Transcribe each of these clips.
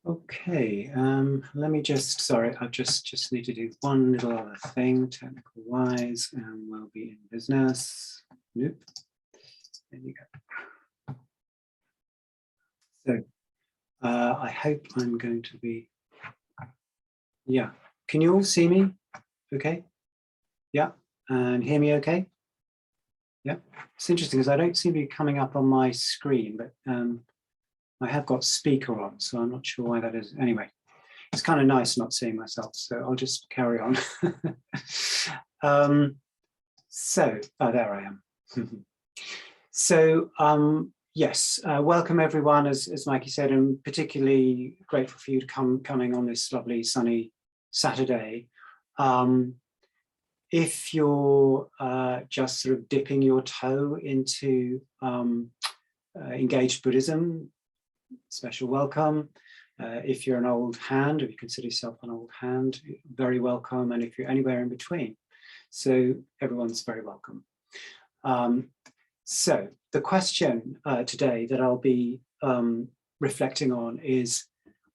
Okay, let me just, sorry, I just need to do one little other thing, technical wise, and we'll be in business. Nope. There you go. So I hope I'm going to be, yeah. Can you all see me? Okay. Yeah, and hear me okay? Yeah, it's interesting because I don't seem to be coming up on my screen, but I have got speaker on, so I'm not sure why that is. Anyway, it's kind of nice not seeing myself, so I'll just carry on. There I am. So, yes, welcome everyone, as Mikey said, and particularly grateful for you to coming on this lovely sunny Saturday. If you're just sort of dipping your toe into engaged Buddhism, special welcome. If you're an old hand, or you consider yourself an old hand, very welcome. And if you're anywhere in between, so everyone's very welcome. So the question today that I'll be reflecting on is,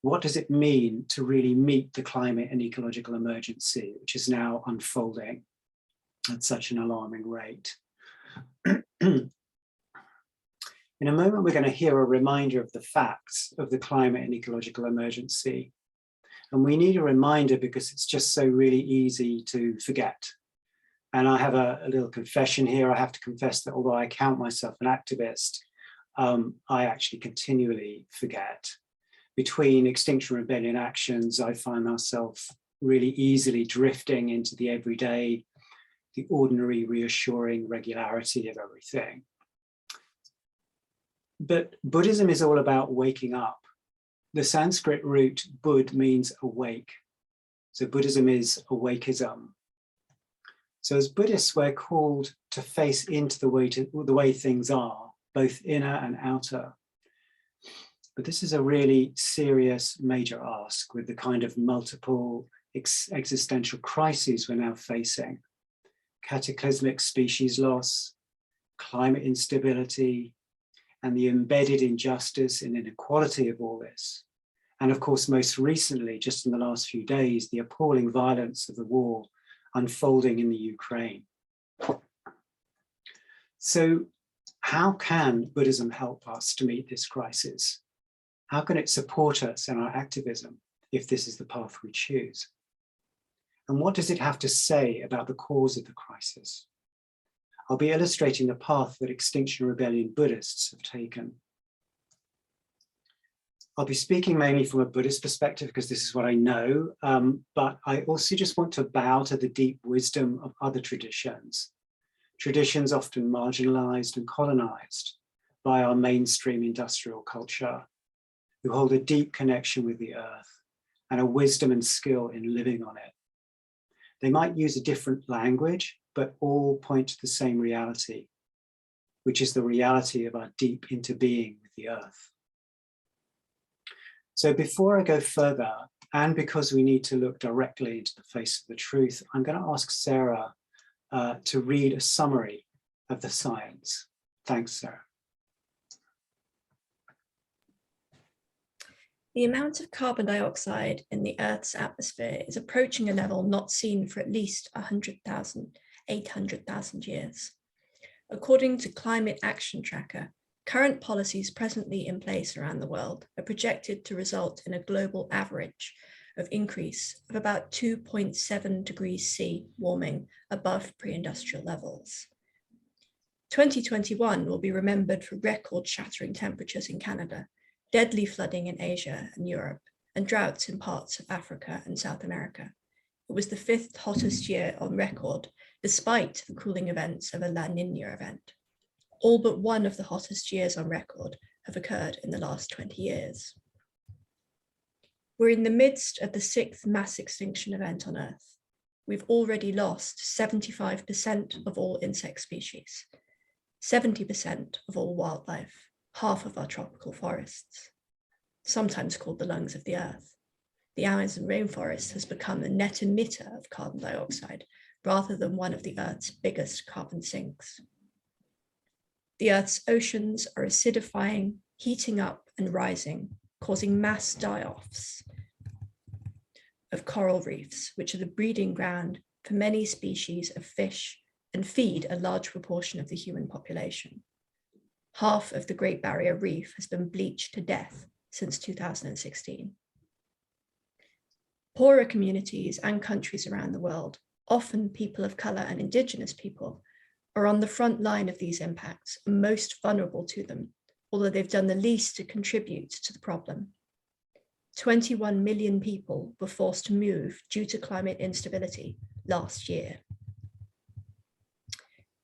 what does it mean to really meet the climate and ecological emergency, which is now unfolding at such an alarming rate? In a moment, we're going to hear a reminder of the facts of the climate and ecological emergency. And we need a reminder because it's just so really easy to forget. And I have a little confession here. I have to confess that although I count myself an activist, I actually continually forget. Between Extinction Rebellion actions, I find myself really easily drifting into the everyday, the ordinary, reassuring regularity of everything. But Buddhism is all about waking up. The Sanskrit root Bud means awake. So Buddhism is awakeism. So as Buddhists, we're called to face into the way things are, both inner and outer. But this is a really serious, major ask with the kind of multiple existential crises we're now facing. Cataclysmic species loss, climate instability, and the embedded injustice and inequality of all this. And of course, most recently, just in the last few days, the appalling violence of the war unfolding in the Ukraine. So how can Buddhism help us to meet this crisis? How can it support us in our activism if this is the path we choose? And what does it have to say about the cause of the crisis? I'll be illustrating the path that Extinction Rebellion Buddhists have taken. I'll be speaking mainly from a Buddhist perspective because this is what I know, but I also just want to bow to the deep wisdom of other traditions, traditions often marginalized and colonized by our mainstream industrial culture, who hold a deep connection with the earth and a wisdom and skill in living on it. They might use a different language, but all point to the same reality, which is the reality of our deep interbeing with the earth. So before I go further, and because we need to look directly into the face of the truth, I'm going to ask Sarah to read a summary of the science. Thanks, Sarah. The amount of carbon dioxide in the Earth's atmosphere is approaching a level not seen for at least 800,000 years. According to Climate Action Tracker, current policies presently in place around the world are projected to result in a global average of increase of about 2.7 degrees C warming above pre-industrial levels. 2021 will be remembered for record-shattering temperatures in Canada, deadly flooding in Asia and Europe, and droughts in parts of Africa and South America. It was the 5th hottest year on record, despite the cooling events of a La Niña event. All but one of the hottest years on record have occurred in the last 20 years. We're in the midst of the 6th mass extinction event on Earth. We've already lost 75% of all insect species, 70% of all wildlife, half of our tropical forests, sometimes called the lungs of the earth. The Amazon rainforest has become the net emitter of carbon dioxide rather than one of the Earth's biggest carbon sinks. The Earth's oceans are acidifying, heating up and rising, causing mass die-offs of coral reefs, which are the breeding ground for many species of fish and feed a large proportion of the human population. Half of the Great Barrier Reef has been bleached to death since 2016. Poorer communities and countries around the world, often people of colour and Indigenous people, are on the front line of these impacts and most vulnerable to them, although they've done the least to contribute to the problem. 21 million people were forced to move due to climate instability last year.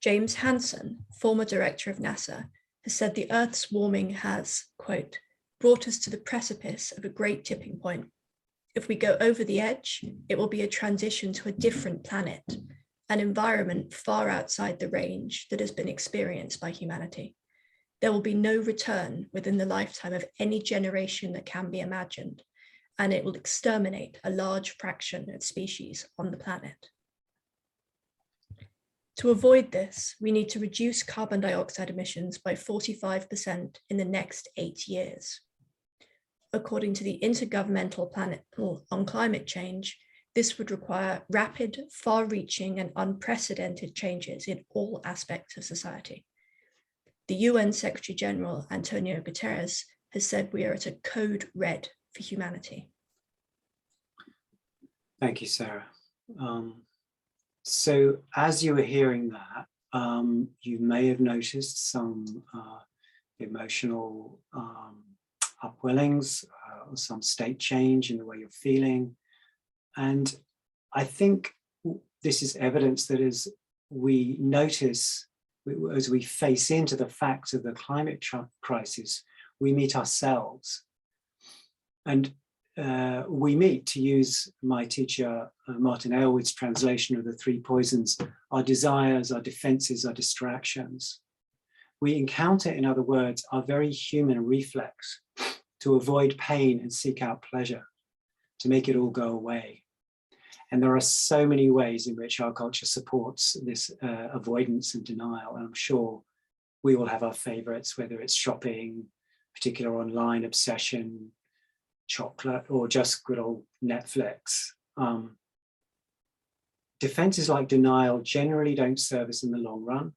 James Hansen, former director of NASA, has said the Earth's warming has, quote, brought us to the precipice of a great tipping point. If we go over the edge, it will be a transition to a different planet, an environment far outside the range that has been experienced by humanity. There will be no return within the lifetime of any generation that can be imagined, and it will exterminate a large fraction of species on the planet. To avoid this, we need to reduce carbon dioxide emissions by 45% in the next 8 years. According to the Intergovernmental Panel on Climate Change, this would require rapid, far-reaching and unprecedented changes in all aspects of society. The UN Secretary General, Antonio Guterres, has said we are at a code red for humanity. Thank you, Sarah. So as you were hearing that, you may have noticed some emotional upwellings, or some state change in the way you're feeling. And I think this is evidence that as we notice, as we face into the facts of the climate crisis, we meet ourselves. And we meet, to use my teacher Martin Aylward's translation of the three poisons, our desires, our defenses, our distractions. We encounter, in other words, our very human reflex to avoid pain and seek out pleasure, to make it all go away. And there are so many ways in which our culture supports this avoidance and denial. And I'm sure we all have our favorites, whether it's shopping, particular online obsession, chocolate, or just good old Netflix. Defenses like denial generally don't serve us in the long run,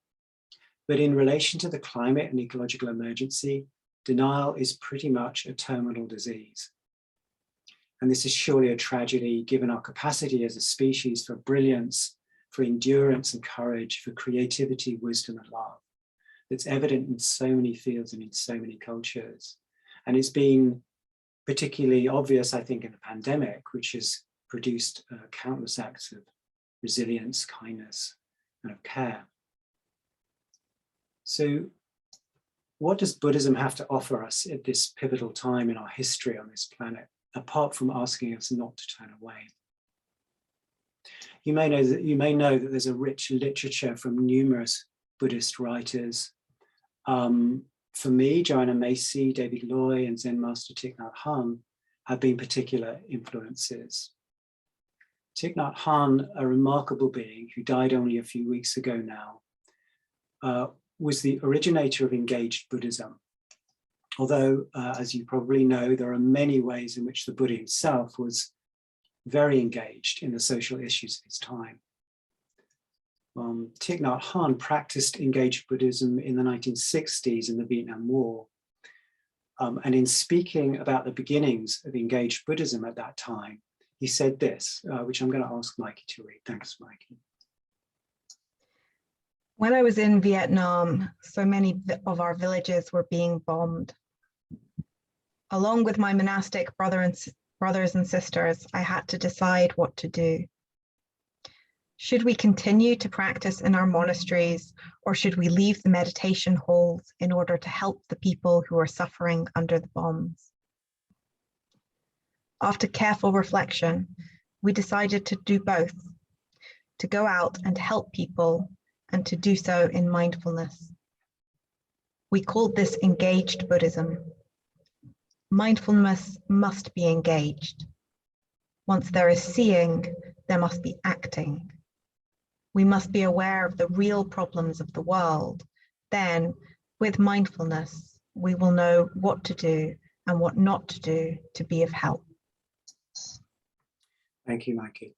but in relation to the climate and ecological emergency, denial is pretty much a terminal disease. And this is surely a tragedy given our capacity as a species for brilliance, for endurance and courage, for creativity, wisdom and love. That's evident in so many fields and in so many cultures. And it's been particularly obvious, I think, in the pandemic, which has produced countless acts of resilience, kindness, and of care. So what does Buddhism have to offer us at this pivotal time in our history on this planet, apart from asking us not to turn away? You may know that there's a rich literature from numerous Buddhist writers. For me, Joanna Macy, David Loy, and Zen Master Thich Nhat Hanh have been particular influences. Thich Nhat Hanh, a remarkable being who died only a few weeks ago now, was the originator of engaged Buddhism. Although, as you probably know, there are many ways in which the Buddha himself was very engaged in the social issues of his time. Thich Nhat Hanh practiced engaged Buddhism in the 1960s in the Vietnam War. And in speaking about the beginnings of engaged Buddhism at that time, he said this, which I'm going to ask Mikey to read. Thanks, Mikey. When I was in Vietnam, so many of our villages were being bombed. Along with my monastic brothers and sisters, I had to decide what to do. Should we continue to practice in our monasteries, or should we leave the meditation halls in order to help the people who are suffering under the bombs? After careful reflection, we decided to do both, to go out and help people, and to do so in mindfulness. We called this engaged Buddhism. Mindfulness must be engaged. Once there is seeing, there must be acting. We must be aware of the real problems of the world. Then, with mindfulness, we will know what to do and what not to do to be of help. Thank you, Mikey.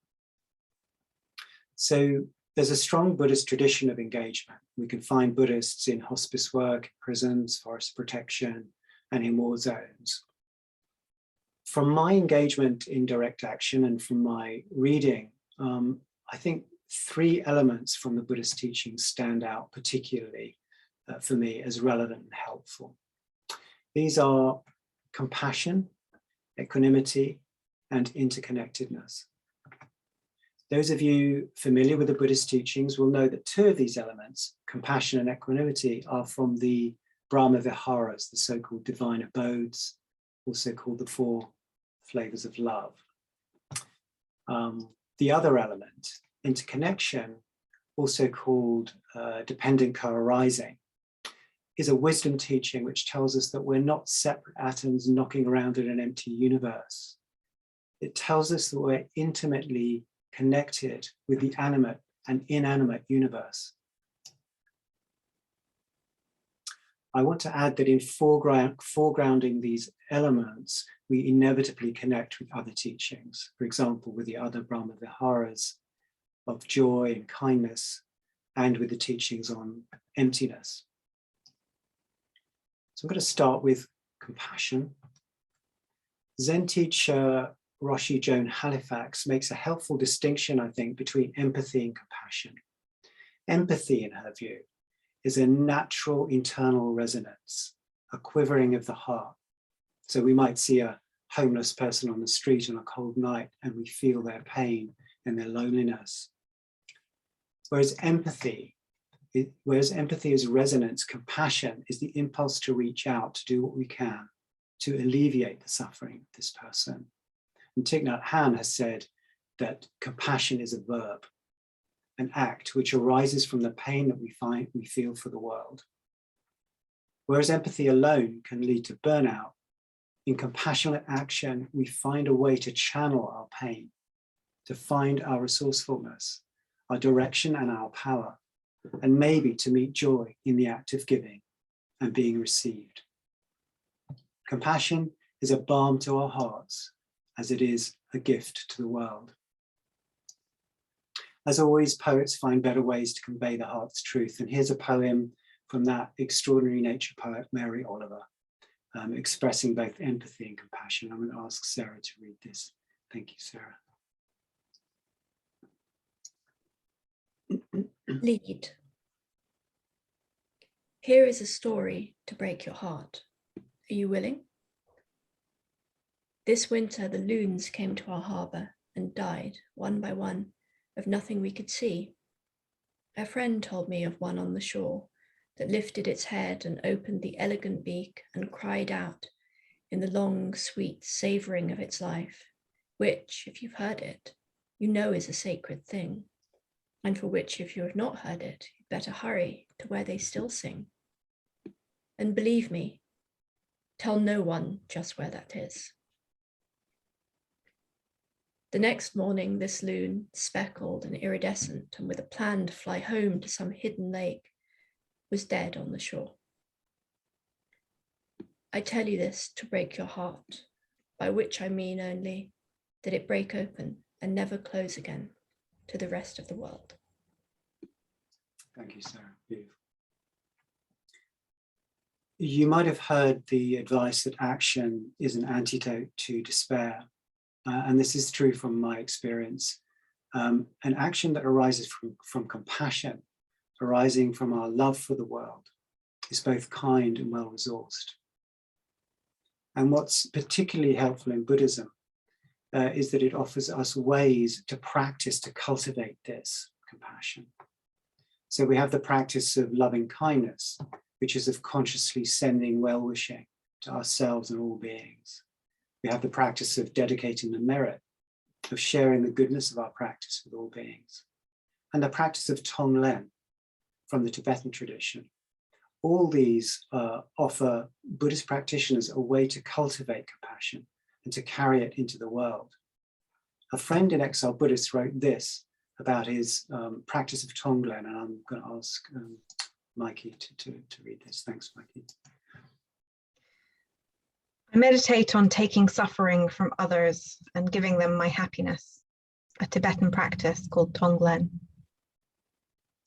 So there's a strong Buddhist tradition of engagement. We can find Buddhists in hospice work, prisons, forest protection, and in war zones. From my engagement in direct action and from my reading, I think three elements from the Buddhist teachings stand out particularly for me as relevant and helpful. These are compassion, equanimity, and interconnectedness. Those of you familiar with the Buddhist teachings will know that two of these elements, compassion and equanimity, are from the Brahma Viharas, the so-called divine abodes, also called the four flavors of love. The other element, interconnection, also called dependent co-arising, is a wisdom teaching which tells us that we're not separate atoms knocking around in an empty universe. It tells us that we're intimately connected with the animate and inanimate universe. I want to add that in foregrounding these elements, we inevitably connect with other teachings, for example, with the other Brahma Viharas of joy and kindness, and with the teachings on emptiness. So I'm going to start with compassion. Zen teacher Roshi Joan Halifax makes a helpful distinction, I think, between empathy and compassion. Empathy, in her view, is a natural internal resonance, a quivering of the heart. So we might see a homeless person on the street on a cold night and we feel their pain and their loneliness. Whereas empathy is resonance, compassion is the impulse to reach out, to do what we can to alleviate the suffering of this person. And Thich Nhat Hanh has said that compassion is a verb, an act which arises from the pain that we feel for the world. Whereas empathy alone can lead to burnout, in compassionate action, we find a way to channel our pain, to find our resourcefulness, our direction and our power, and maybe to meet joy in the act of giving and being received. Compassion is a balm to our hearts, as it is a gift to the world. As always, poets find better ways to convey the heart's truth. And here's a poem from that extraordinary nature poet, Mary Oliver, expressing both empathy and compassion. I'm going to ask Sarah to read this. Thank you, Sarah. Lead. Here is a story to break your heart. Are you willing? This winter, the loons came to our harbour and died, one by one, of nothing we could see. A friend told me of one on the shore that lifted its head and opened the elegant beak and cried out in the long, sweet savouring of its life, which, if you've heard it, you know is a sacred thing, and for which, if you have not heard it, you'd better hurry to where they still sing. And believe me, tell no one just where that is. The next morning, this loon, speckled and iridescent, and with a plan to fly home to some hidden lake, was dead on the shore. I tell you this to break your heart, by which I mean only that it break open and never close again to the rest of the world. Thank you, Sarah. Beautiful. You might have heard the advice that action is an antidote to despair. And this is true from my experience. An action that arises from compassion, arising from our love for the world, is both kind and well-resourced. And what's particularly helpful in Buddhism is that it offers us ways to practice, to cultivate this compassion. So we have the practice of loving kindness, which is of consciously sending well-wishing to ourselves and all beings. We have the practice of dedicating the merit, of sharing the goodness of our practice with all beings. And the practice of Tonglen from the Tibetan tradition. All these offer Buddhist practitioners a way to cultivate compassion and to carry it into the world. A friend in Exile Buddhist wrote this about his practice of Tonglen, and I'm going to ask Mikey to read this. Thanks, Mikey. I meditate on taking suffering from others and giving them my happiness, a Tibetan practice called Tonglen.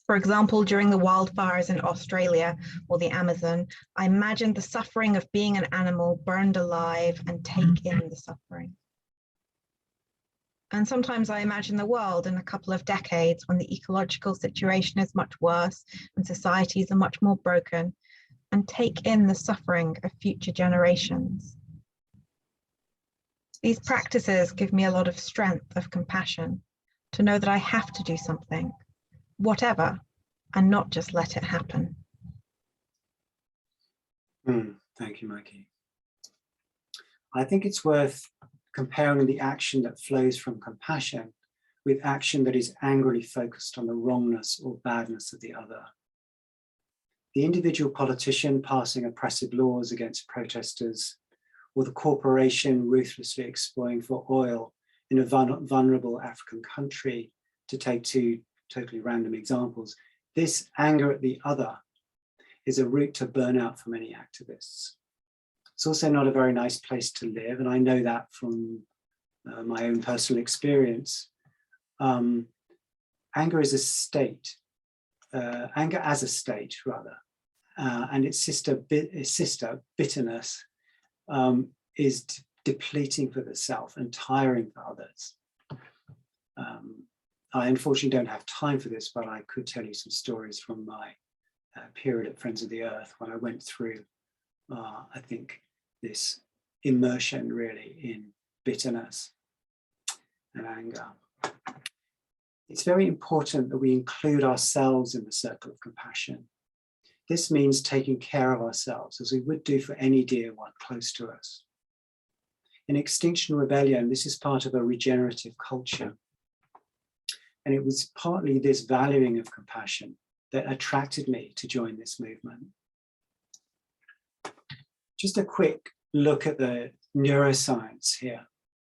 For example, during the wildfires in Australia or the Amazon, I imagined the suffering of being an animal burned alive and take in the suffering. And sometimes I imagine the world in a couple of decades when the ecological situation is much worse and societies are much more broken, and take in the suffering of future generations. These practices give me a lot of strength of compassion to know that I have to do something, whatever, and not just let it happen. Thank you, Mikey. I think it's worth comparing the action that flows from compassion with action that is angrily focused on the wrongness or badness of the other. The individual politician passing oppressive laws against protesters, or the corporation ruthlessly exploiting for oil in a vulnerable African country, to take two totally random examples. This anger at the other is a route to burnout for many activists. It's also not a very nice place to live, and I know that from my own personal experience. Anger is a state, anger as a state rather, and its sister bitterness is depleting for the self and tiring for others. I unfortunately don't have time for this, but I could tell you some stories from my period at Friends of the Earth when I went through, I think, this immersion really in bitterness and anger. It's very important that we include ourselves in the circle of compassion. This means taking care of ourselves as we would do for any dear one close to us. In Extinction Rebellion, this is part of a regenerative culture. And it was partly this valuing of compassion that attracted me to join this movement. Just a quick look at the neuroscience here.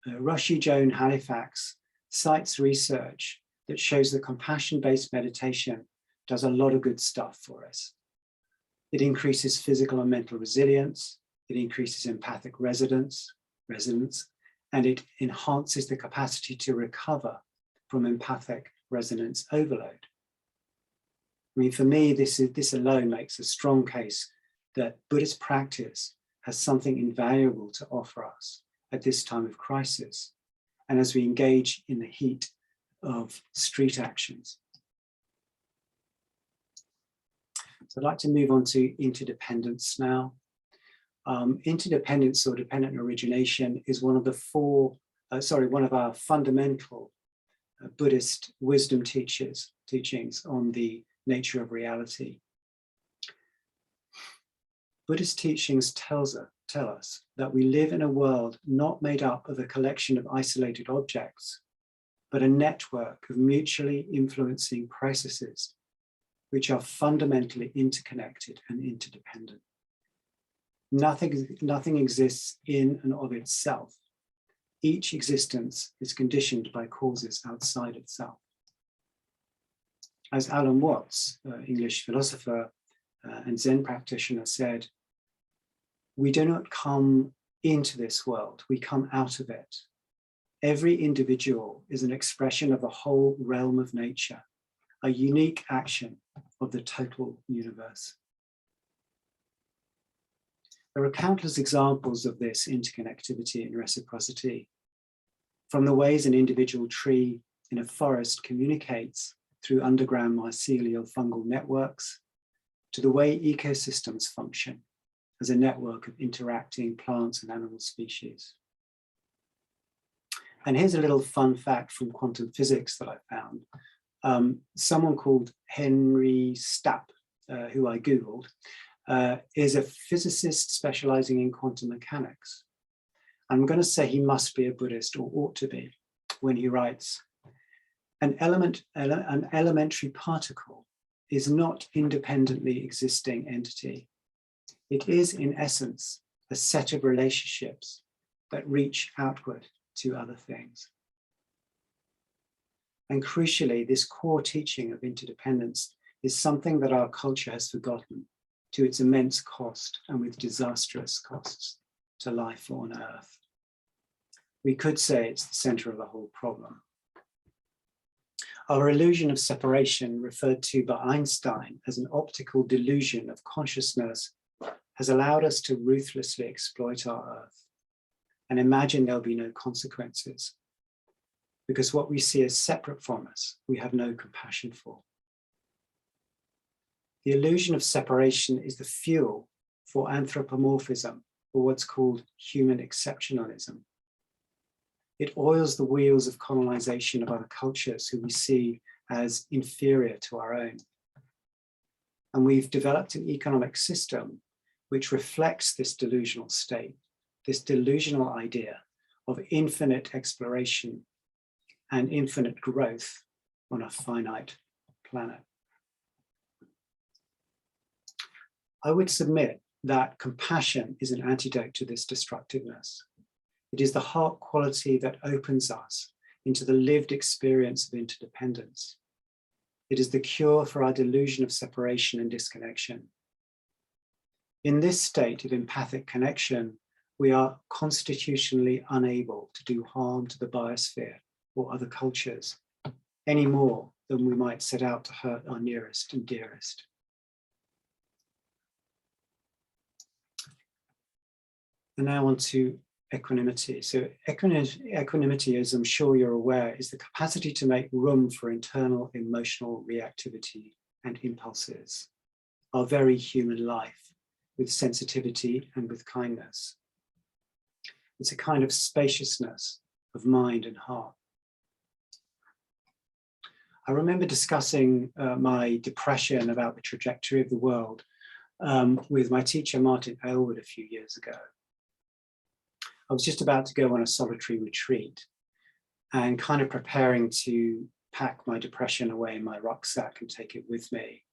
Roshi Joan Halifax cites research that shows that compassion-based meditation does a lot of good stuff for us. It increases physical and mental resilience, it increases empathic resonance, and it enhances the capacity to recover from empathic resonance overload. I mean, for me, this alone makes a strong case that Buddhist practice has something invaluable to offer us at this time of crisis, and as we engage in the heat of street actions. So I'd like to move on to interdependence now. Interdependence or dependent origination is one of our fundamental Buddhist wisdom teachings on the nature of reality. Buddhist teachings tell us that we live in a world not made up of a collection of isolated objects, but a network of mutually influencing processes which are fundamentally interconnected and interdependent. Nothing exists in and of itself. Each existence is conditioned by causes outside itself. As Alan Watts, English philosopher and Zen practitioner, said, we do not come into this world, we come out of it. Every individual is an expression of the whole realm of nature, a unique action of the total universe. There are countless examples of this interconnectivity and reciprocity, from the ways an individual tree in a forest communicates through underground mycelial fungal networks, to the way ecosystems function as a network of interacting plants and animal species. And here's a little fun fact from quantum physics that I found. Someone called Henry Stapp, who I Googled, is a physicist specializing in quantum mechanics. I'm going to say he must be a Buddhist, or ought to be, when he writes, an elementary particle is not independently existing entity. It is, in essence, a set of relationships that reach outward to other things. And crucially, this core teaching of interdependence is something that our culture has forgotten, to its immense cost and with disastrous costs. to life on Earth. We could say it's the center of the whole problem. Our illusion of separation, referred to by Einstein as an optical delusion of consciousness, has allowed us to ruthlessly exploit our Earth and imagine there'll be no consequences, because what we see as separate from us, we have no compassion for. The illusion of separation is the fuel for anthropomorphism, or what's called human exceptionalism. It oils the wheels of colonization of other cultures who we see as inferior to our own. And we've developed an economic system which reflects this delusional state, this delusional idea of infinite exploration and infinite growth on a finite planet. I would submit that compassion is an antidote to this destructiveness. It is the heart quality that opens us into the lived experience of interdependence. It is the cure for our delusion of separation and disconnection. In this state of empathic connection, we are constitutionally unable to do harm to the biosphere or other cultures any more than we might set out to hurt our nearest and dearest. And now on to equanimity. So equanimity, as I'm sure you're aware, is the capacity to make room for internal emotional reactivity and impulses, our very human life, with sensitivity and with kindness. It's a kind of spaciousness of mind and heart. I remember discussing my depression about the trajectory of the world with my teacher, Martin Aylward, a few years ago. I was just about to go on a solitary retreat and kind of preparing to pack my depression away in my rucksack and take it with me.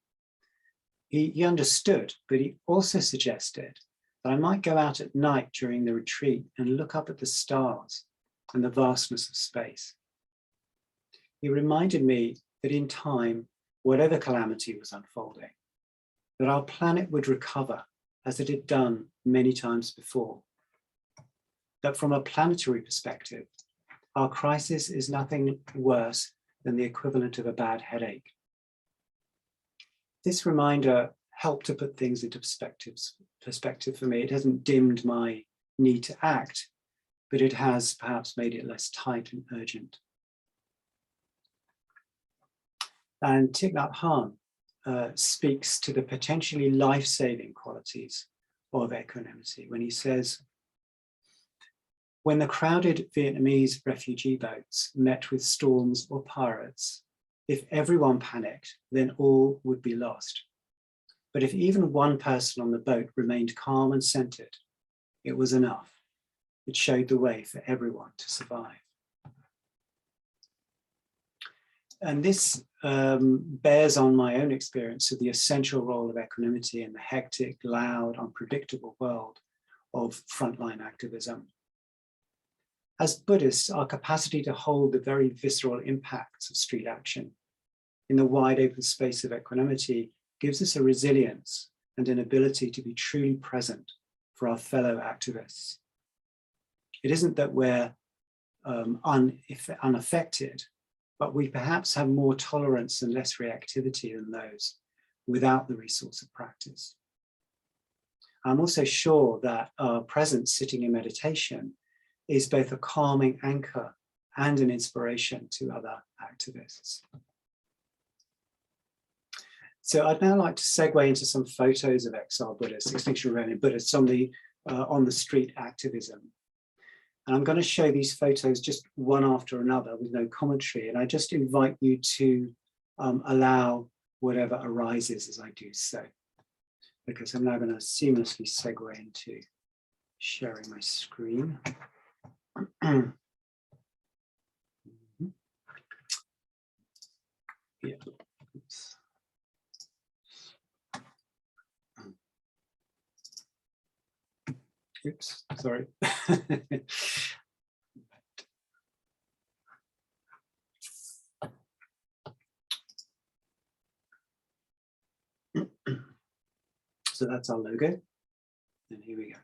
He understood, but he also suggested that I might go out at night during the retreat and look up at the stars and the vastness of space. He reminded me that in time, whatever calamity was unfolding, that our planet would recover as it had done many times before. That from a planetary perspective, our crisis is nothing worse than the equivalent of a bad headache. This reminder helped to put things into perspective for me. It hasn't dimmed my need to act, but it has perhaps made it less tight and urgent. And Thich Nhat Hanh speaks to the potentially life-saving qualities of equanimity when he says, when the crowded Vietnamese refugee boats met with storms or pirates, if everyone panicked, then all would be lost. But if even one person on the boat remained calm and centered, it was enough. It showed the way for everyone to survive. And this bears on my own experience of the essential role of equanimity in the hectic, loud, unpredictable world of frontline activism. As Buddhists, our capacity to hold the very visceral impacts of street action in the wide open space of equanimity gives us a resilience and an ability to be truly present for our fellow activists. It isn't that we're unaffected, but we perhaps have more tolerance and less reactivity than those without the resource of practice. I'm also sure that our presence sitting in meditation is both a calming anchor and an inspiration to other activists. So I'd now like to segue into some photos of exile Buddhists, Extinction Rebellion Buddhists on the street activism. And I'm going to show these photos just one after another with no commentary. And I just invite you to allow whatever arises as I do so, because I'm now going to seamlessly segue into sharing my screen. Yeah. Oops. Oops, sorry. So that's our logo. And here we go.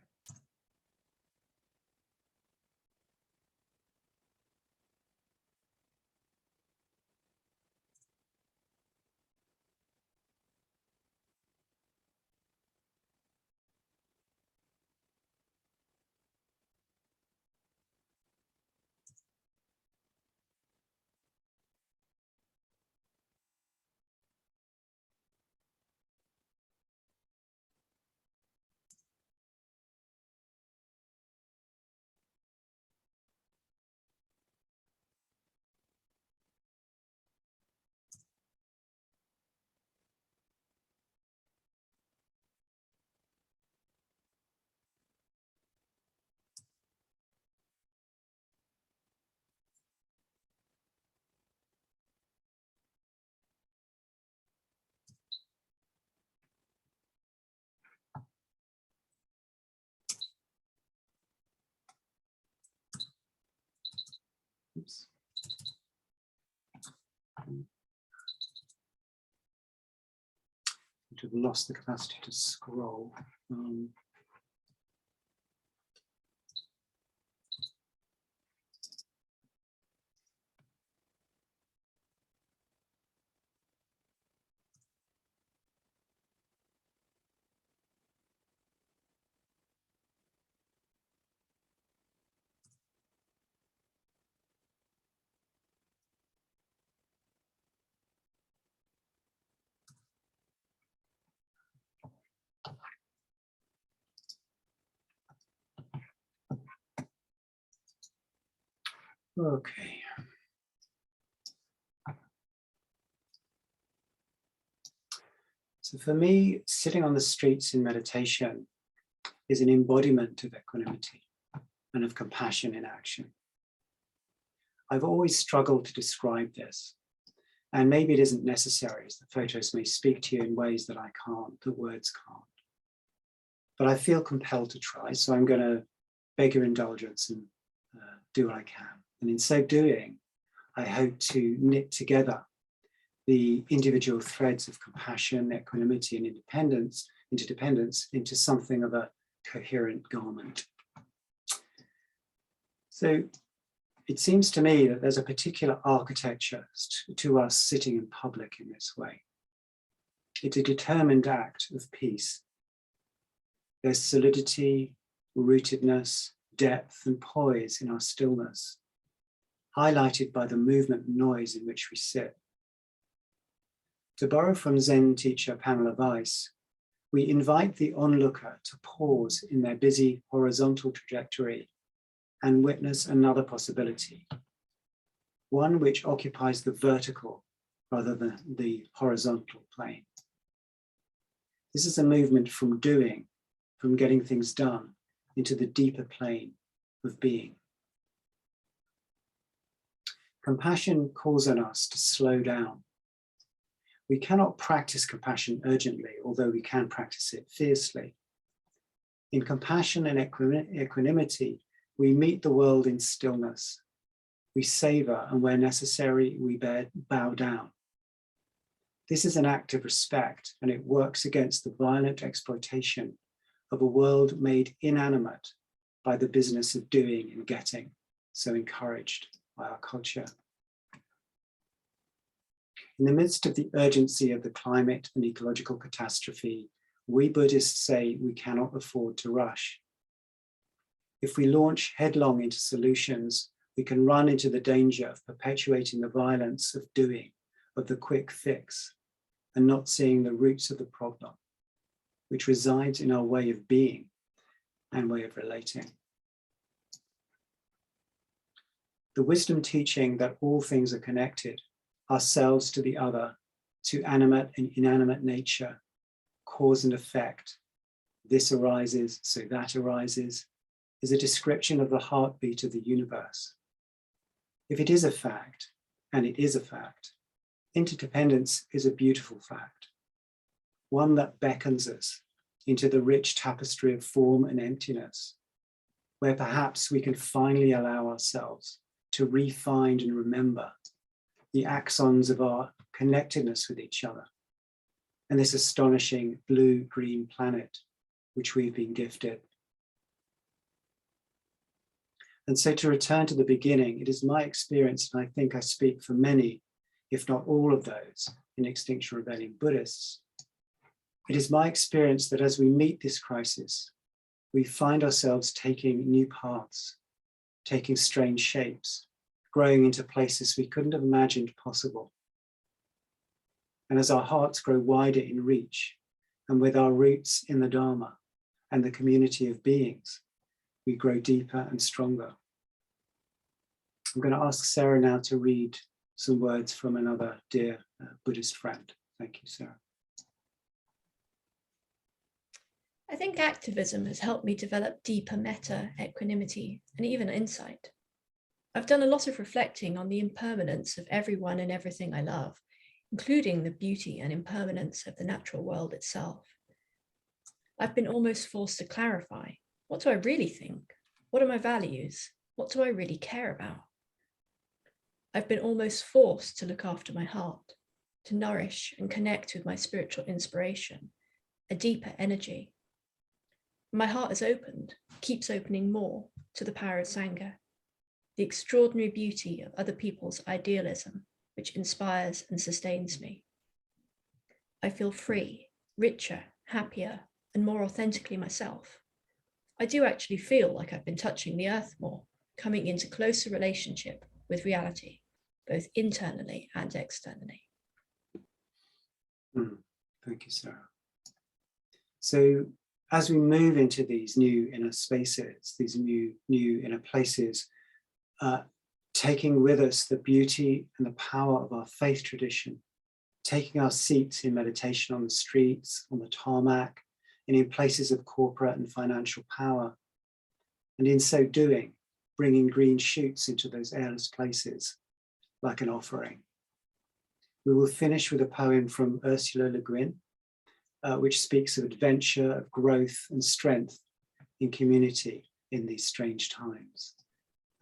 have lost the capacity to scroll. Okay. So for me, sitting on the streets in meditation is an embodiment of equanimity and of compassion in action. I've always struggled to describe this, and maybe it isn't necessary, as the photos may speak to you in ways that I can't, the words can't. But I feel compelled to try, so I'm going to beg your indulgence and do what I can. And in so doing, I hope to knit together the individual threads of compassion, equanimity, and interdependence into something of a coherent garment. So it seems to me that there's a particular architecture to us sitting in public in this way. It's a determined act of peace. There's solidity, rootedness, depth, and poise in our stillness, highlighted by the movement and noise in which we sit. To borrow from Zen teacher Pamela Weiss, we invite the onlooker to pause in their busy horizontal trajectory and witness another possibility, one which occupies the vertical rather than the horizontal plane. This is a movement from doing, from getting things done, into the deeper plane of being. Compassion calls on us to slow down. We cannot practice compassion urgently, although we can practice it fiercely. In compassion and equanimity, we meet the world in stillness. We savor, and where necessary, we bow down. This is an act of respect, and it works against the violent exploitation of a world made inanimate by the business of doing and getting, so encouraged by our culture. In the midst of the urgency of the climate and ecological catastrophe, we Buddhists say we cannot afford to rush. If we launch headlong into solutions, we can run into the danger of perpetuating the violence of doing, of the quick fix, and not seeing the roots of the problem, which resides in our way of being and way of relating. The wisdom teaching that all things are connected, ourselves to the other, to animate and inanimate nature, cause and effect, this arises, so that arises, is a description of the heartbeat of the universe. If it is a fact, and it is a fact, interdependence is a beautiful fact, one that beckons us into the rich tapestry of form and emptiness, where perhaps we can finally allow ourselves to re-find and remember the axons of our connectedness with each other and this astonishing blue-green planet which we've been gifted. And so to return to the beginning, it is my experience, and I think I speak for many, if not all of those in Extinction Rebellion Buddhists, it is my experience that as we meet this crisis, we find ourselves taking new paths, taking strange shapes, growing into places we couldn't have imagined possible. And as our hearts grow wider in reach, and with our roots in the Dharma and the community of beings, we grow deeper and stronger. I'm going to ask Sarah now to read some words from another dear Buddhist friend. Thank you, Sarah. I think activism has helped me develop deeper metta, equanimity, and even insight. I've done a lot of reflecting on the impermanence of everyone and everything I love, including the beauty and impermanence of the natural world itself. I've been almost forced to clarify, what do I really think? What are my values? What do I really care about? I've been almost forced to look after my heart, to nourish and connect with my spiritual inspiration, a deeper energy. My heart has opened, keeps opening more to the power of Sangha, the extraordinary beauty of other people's idealism, which inspires and sustains me. I feel free, richer, happier, and more authentically myself. I do actually feel like I've been touching the earth more, coming into closer relationship with reality, both internally and externally. Thank you, Sarah. So as we move into these new inner spaces, these new inner places, taking with us the beauty and the power of our faith tradition, taking our seats in meditation on the streets, on the tarmac, and in places of corporate and financial power. And in so doing, bringing green shoots into those airless places like an offering. We will finish with a poem from Ursula Le Guin, which speaks of adventure, of growth and strength in community in these strange times.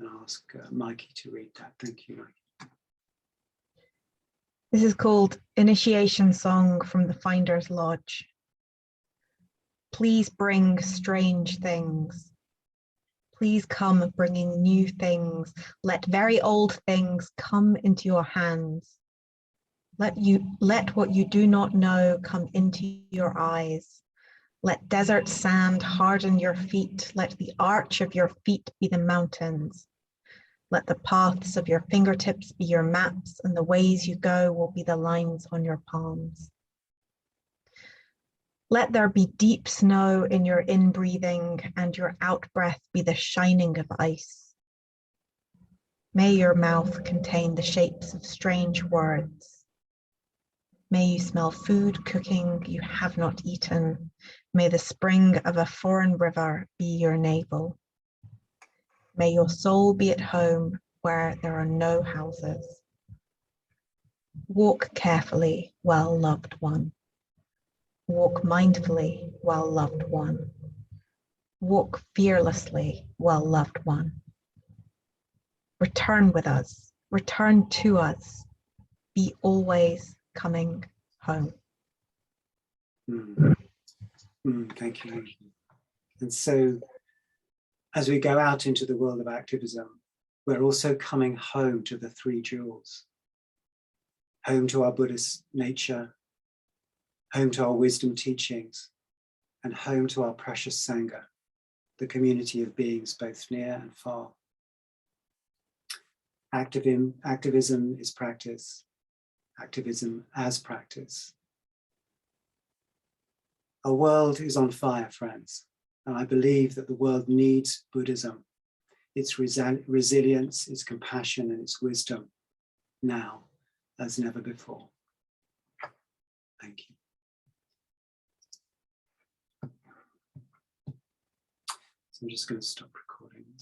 And I'll ask Mikey to read that. Thank you, Mikey. This is called Initiation Song from the Finder's Lodge. Please bring strange things. Please come bringing new things. Let very old things come into your hands. Let what you do not know come into your eyes. Let desert sand harden your feet. Let the arch of your feet be the mountains. Let the paths of your fingertips be your maps, and the ways you go will be the lines on your palms. Let there be deep snow in your in-breathing, and your out-breath be the shining of ice. May your mouth contain the shapes of strange words. May you smell food cooking you have not eaten. May the spring of a foreign river be your navel. May your soul be at home where there are no houses. Walk carefully, well-loved one. Walk mindfully, well-loved one. Walk fearlessly, well-loved one. Return with us, return to us. Be always coming home. Thank you. And so, as we go out into the world of activism, we're also coming home to the three jewels. Home to our Buddhist nature, home to our wisdom teachings, and home to our precious Sangha, the community of beings both near and far. Activism is practice. Activism as practice. Our world is on fire, friends, and I believe that the world needs Buddhism, its resilience, its compassion, and its wisdom now as never before. Thank you. So I'm just going to stop.